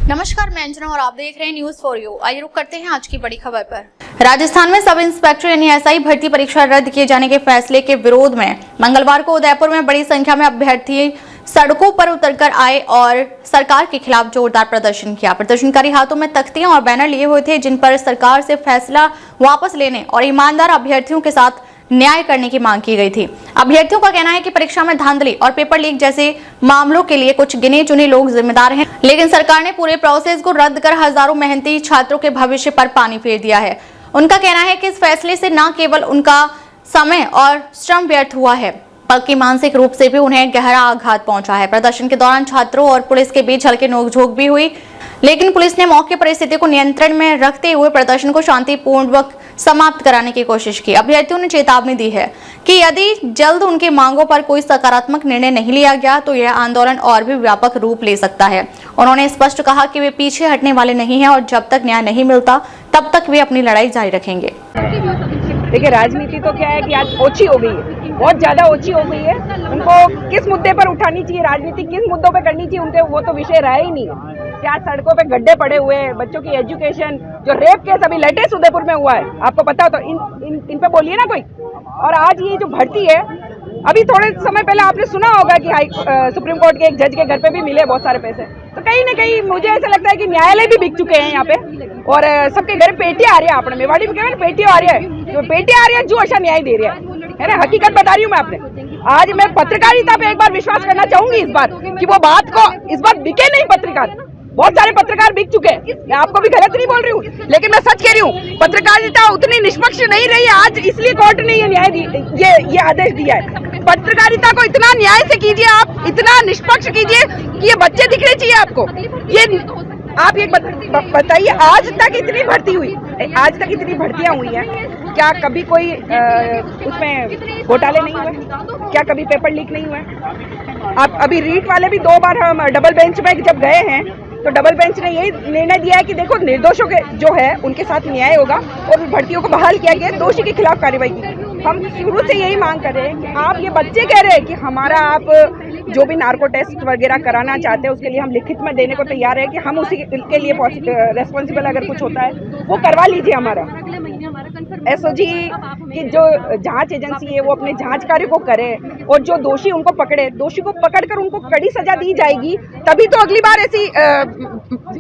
नमस्कार, मैं अंजना और आप देख रहे हैं न्यूज फॉर यू। आइए रुक करते हैं आज की बड़ी खबर पर। राजस्थान में सब इंस्पेक्टर यानी एसआई भर्ती परीक्षा रद्द किए जाने के फैसले के विरोध में मंगलवार को उदयपुर में बड़ी संख्या में अभ्यर्थी सड़कों पर उतरकर आए और सरकार के खिलाफ जोरदार प्रदर्शन किया। प्रदर्शनकारी हाथों में तख्तियां और बैनर लिए हुए थे जिन पर सरकार से फैसला वापस लेने और ईमानदार अभ्यर्थियों के साथ न्याय करने की मांग की गई थी। अभ्यर्थियों का कहना है कि परीक्षा में धांधली और पेपर लीक जैसे मामलों के लिए कुछ गिने चुने लोग जिम्मेदार हैं, लेकिन सरकार ने पूरे प्रोसेस को रद्द कर हजारों मेहनती छात्रों के भविष्य पर पानी फेर दिया है। उनका कहना है कि इस फैसले से न केवल उनका समय और श्रम व्यर्थ हुआ है, बल्कि मानसिक रूप से भी उन्हें गहरा आघात पहुंचा है। प्रदर्शन के दौरान छात्रों और पुलिस के बीच हल्की नोकझोंक भी हुई, लेकिन पुलिस ने मौके पर स्थिति को नियंत्रण में रखते हुए प्रदर्शन को शांतिपूर्वक समाप्त कराने की कोशिश की। अभ्यर्थियों ने चेतावनी दी है कि यदि जल्द उनकी मांगों पर कोई सकारात्मक निर्णय नहीं लिया गया तो यह आंदोलन और भी व्यापक रूप ले सकता है। उन्होंने स्पष्ट कहा कि वे पीछे हटने वाले नहीं हैं और जब तक न्याय नहीं मिलता तब तक वे अपनी लड़ाई जारी रखेंगे। देखिए, राजनीति तो क्या है कि आज ओछी हो गई है, बहुत ज्यादा ओछी हो गई है। उनको किस मुद्दे पर उठानी चाहिए, राजनीति किस मुद्दों पे करनी चाहिए, उनके वो तो विषय रहा ही नहीं है। क्या सड़कों पे गड्ढे पड़े हुए हैं, बच्चों की एजुकेशन, जो रेप केस अभी लेटेस्ट उदयपुर में हुआ है, आपको पता हो तो इन पे बोलिए ना कोई। और आज ये जो भर्ती है, अभी थोड़े समय पहले आपने सुना होगा कि सुप्रीम कोर्ट के एक जज के घर पे भी मिले बहुत सारे पैसे। तो कहीं ना कहीं मुझे ऐसा लगता है कि न्यायालय भी बिक चुके हैं यहाँ पे, और सबके घर पेटियां आ रही है। आपने मेवाड़ी में कहा पेटियां आ रही है, जो पेटियां आ रही है जो अच्छा न्याय दे रहा है ना। हकीकत बता रही हूँ मैं आपने। आज मैं पत्रकारिता पे एक बार विश्वास करना चाहूंगी इस बात कि वो बात को इस बार बिके नहीं पत्रकार। बहुत सारे पत्रकार बिक चुके हैं, मैं आपको भी गलत नहीं बोल रही हूँ, लेकिन मैं सच कह रही हूँ, पत्रकारिता उतनी निष्पक्ष नहीं रही आज, इसलिए कोर्ट ने ये न्याय ये आदेश दिया है। पत्रकारिता को इतना न्याय से कीजिए, आप इतना निष्पक्ष कीजिए कि ये बच्चे दिखने चाहिए आपको। ये आप ये बताइए, आज तक इतनी भर्ती हुई, आज तक इतनी भर्तियां हुई हैं, क्या कभी कोई उसमें घोटाले नहीं हुए? क्या कभी पेपर लीक नहीं हुए? आप अभी रीट वाले भी 2 बार हम डबल बेंच में जब गए हैं तो डबल बेंच ने यही निर्णय दिया है कि देखो, निर्दोषों के जो है उनके साथ न्याय होगा और भर्तियों को बहाल किया गया, दोषी के खिलाफ कार्रवाई की। हम शुरू से यही मांग कर रहे हैं कि आप, ये बच्चे कह रहे हैं कि हमारा आप जो भी नार्को टेस्ट वगैरह कराना चाहते हैं उसके लिए हम लिखित में देने को तैयार है कि हम उसी के लिए रेस्पॉन्सिबल अगर कुछ होता है वो करवा लीजिए। हमारा एसओजी की जो जांच एजेंसी है वो अपने जांच कार्य को करे और जो दोषी उनको पकड़े, दोषी को पकड़कर उनको कड़ी सजा दी जाएगी, तभी तो अगली बार ऐसी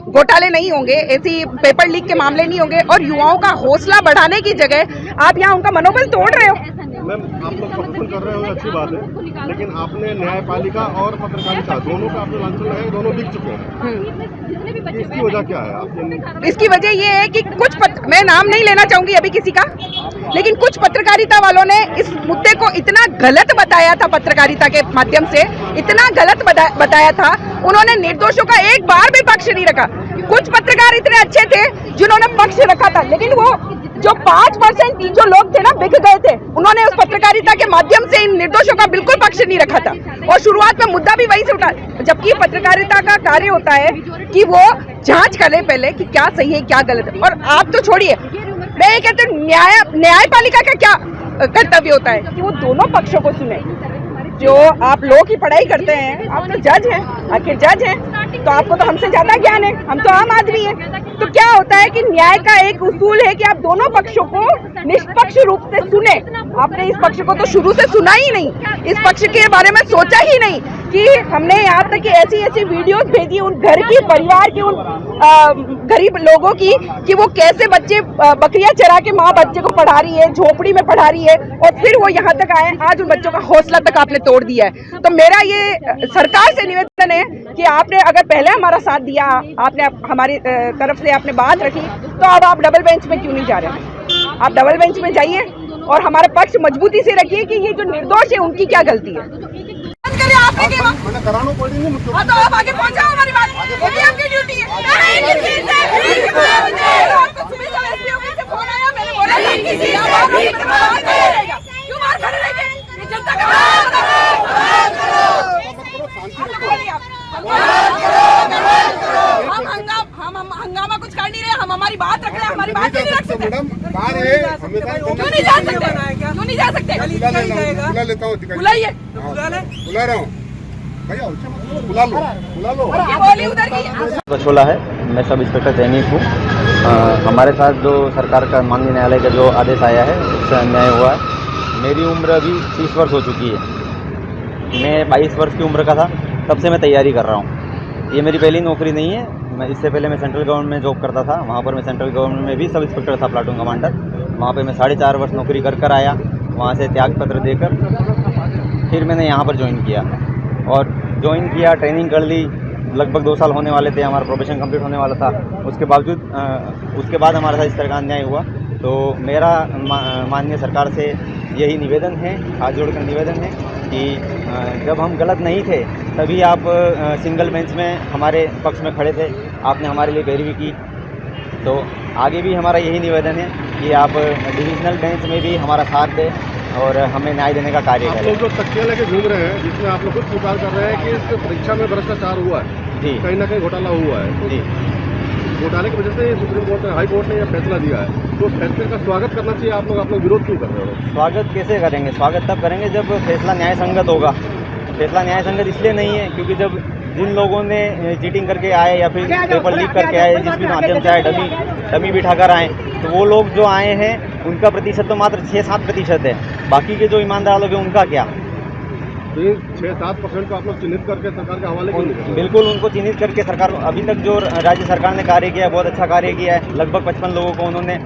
घोटाले नहीं होंगे, ऐसी पेपर लीक के मामले नहीं होंगे। और युवाओं का हौसला बढ़ाने की जगह आप यहाँ उनका मनोबल तोड़ रहे हो। मैम, आप लोग प्रदर्शन कर रहे हो, अच्छी बात है, लेकिन आपने न्यायपालिका और पत्रकारिता दोनों का आपने लांछन लगाया, दोनों बिक चुके हैं। इसकी वजह क्या है आपने? इसकी वजह ये है कि कुछ मैं नाम नहीं लेना चाहूंगी अभी किसी का, लेकिन कुछ पत्रकारिता वालों ने इस मुद्दे को इतना गलत बताया था, पत्रकारिता के माध्यम से इतना गलत बताया था, उन्होंने निर्दोषों का एक बार भी पक्ष नहीं रखा। कुछ पत्रकार इतने अच्छे थे जिन्होंने पक्ष रखा था, लेकिन वो जो 5% जो लोग थे ना, बिक गए थे, उन्होंने उस पत्रकारिता के माध्यम से इन निर्दोषों का बिल्कुल पक्ष नहीं रखा था। और शुरुआत में मुद्दा भी वहीं से उठा, जबकि पत्रकारिता का कार्य होता है कि वो जांच करे पहले कि क्या सही है क्या गलत है। और आप तो छोड़िए, मैं ये कहती हूँ न्यायपालिका का क्या कर्तव्य होता है कि वो दोनों पक्षों को सुने। जो आप लोग की पढ़ाई करते हैं, आप तो जज हैं, आखिर जज हैं तो आपको तो हमसे ज्यादा ज्ञान है, हम तो आम आदमी हैं। तो क्या होता है कि न्याय का एक उसूल है कि आप दोनों पक्षों को निष्पक्ष रूप से सुने। आपने इस पक्ष को तो शुरू से सुना ही नहीं, इस पक्ष के बारे में सोचा ही नहीं कि हमने यहाँ तक कि ऐसी वीडियोस भेजी उन घर की, परिवार की, उन गरीब लोगों की कि वो कैसे बच्चे बकरियां चरा के माँ बच्चे को पढ़ा रही है, झोपड़ी में पढ़ा रही है, और फिर वो यहाँ तक आए। आज उन बच्चों का हौसला तक आपने तोड़ दिया है। तो मेरा ये सरकार से निवेदन है कि आपने अगर पहले हमारा साथ दिया, आपने हमारी तरफ से आपने बात रखी, तो अब आप डबल बेंच में क्यों नहीं जा रहे? आप डबल बेंच में जाइए और हमारा पक्ष मजबूती से रखिए कि ये जो निर्दोष है उनकी क्या गलती है। तो आप आगे पहुंचाओ हमारी बात, ये भी आपकी ड्यूटी है। हम हंगामा कुछ कर नहीं रहे, हम हमारी बात रख रहे हैं, हमारी बात नहीं रख सकते। क्यों नहीं जा सकते? क्यों नहीं जा सकते? बुला लेता हूँ, बुलाइए, बुला रहा हूँ भैया, बुला लो। बोली उधर की छोला है। मैं सब इंस्पेक्टर तैनीत हूँ। हमारे साथ जो सरकार का माननीय न्यायालय का जो आदेश आया है उससे अन्याय हुआ है। मेरी उम्र अभी 30 वर्ष हो चुकी है। मैं 22 वर्ष की उम्र का था तब से मैं तैयारी कर रहा हूँ। ये मेरी पहली नौकरी नहीं है। मैं इससे पहले मैं सेंट्रल गवर्नमेंट में जॉब करता था। वहाँ पर मैं सेंट्रल गवर्नमेंट में भी सब इंस्पेक्टर था, प्लाटून कमांडर। वहाँ पे मैं 4.5 वर्ष नौकरी कर आया। वहाँ से त्याग पत्र देकर फिर मैंने यहाँ पर ज्वाइन किया और ज्वाइन किया, ट्रेनिंग कर ली। लगभग 2 साल होने वाले थे, हमारा प्रोबेशन कंप्लीट होने वाला था। उसके बाद हमारे साथ इस तरह का अन्याय हुआ। तो मेरा माननीय सरकार से यही निवेदन है, हाथ जोड़कर निवेदन है कि जब हम गलत नहीं थे तभी आप सिंगल बेंच में हमारे पक्ष में खड़े थे, आपने हमारे लिए पैरवी की। तो आगे भी हमारा यही निवेदन है कि आप डिविजनल बेंच में भी हमारा साथ दें और हमें न्याय देने का कार्य आप करें। लोग जो तकिया लेके घूम रहे हैं, जिसमें आप लोग खुद स्वीकार कर रहे हैं कि इस परीक्षा में भ्रष्टाचार हुआ है, जी कहीं ना कहीं घोटाला हुआ है, तो जी घोटाले की वजह से सुप्रीम कोर्ट ने, हाई कोर्ट ने यह फैसला दिया है, तो फैसले का स्वागत करना चाहिए। आप लोग विरोध क्यों कर रहे हो? स्वागत कैसे करेंगे? स्वागत तब करेंगे जब फैसला न्याय संगत होगा। फैसला न्याय संगत इसलिए नहीं है क्योंकि जब जिन लोगों ने चीटिंग करके आए या फिर पेपर लीक करके आए, जिस भी माध्यम से आए, डमी बिठाकर आए, तो वो लोग जो आए हैं उनका प्रतिशत तो मात्र 6-7% है। बाकी के जो ईमानदार लोग हैं उनका क्या? तो ये 6-7% को आप लोग चिन्हित करके सरकार के हवाले क्यों नहीं कर रहे? बिल्कुल उनको चिन्हित करके सरकार, अभी तक जो राज्य सरकार ने कार्य किया है बहुत अच्छा कार्य किया है। लगभग 55 लोगों को उन्होंने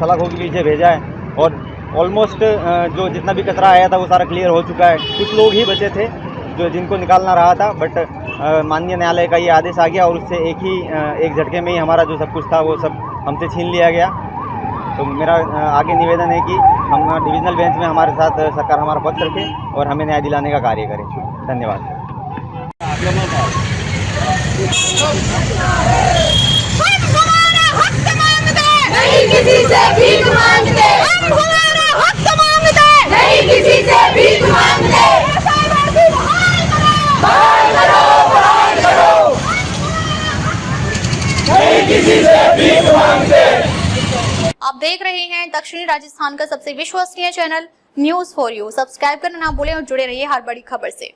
सलाखों के पीछे भेजा है और ऑलमोस्ट जो जितना भी कचरा आया था वो सारा क्लियर हो चुका है। कुछ लोग ही बचे थे जो जिनको निकालना रहा था, बट माननीय न्यायालय का ये आदेश आ गया और उससे एक झटके में ही हमारा जो सब कुछ था वो सब हमसे छीन लिया गया। तो मेरा आगे निवेदन है कि हम डिविजनल बेंच में हमारे साथ सरकार हमारा पक्ष रखे और हमें न्याय दिलाने का कार्य करे। धन्यवाद। नहीं किसी से भीख मांगते, हम हमारा हक मांगते, नहीं किसी से भीख मांगते। बहाल करो, बहाल करो, नहीं किसी से भीख मांगते। आप देख रहे हैं दक्षिणी राजस्थान का सबसे विश्वसनीय channel news for you. Subscribe करना ना भूलें और जुड़े रहिए हर बड़ी खबर से।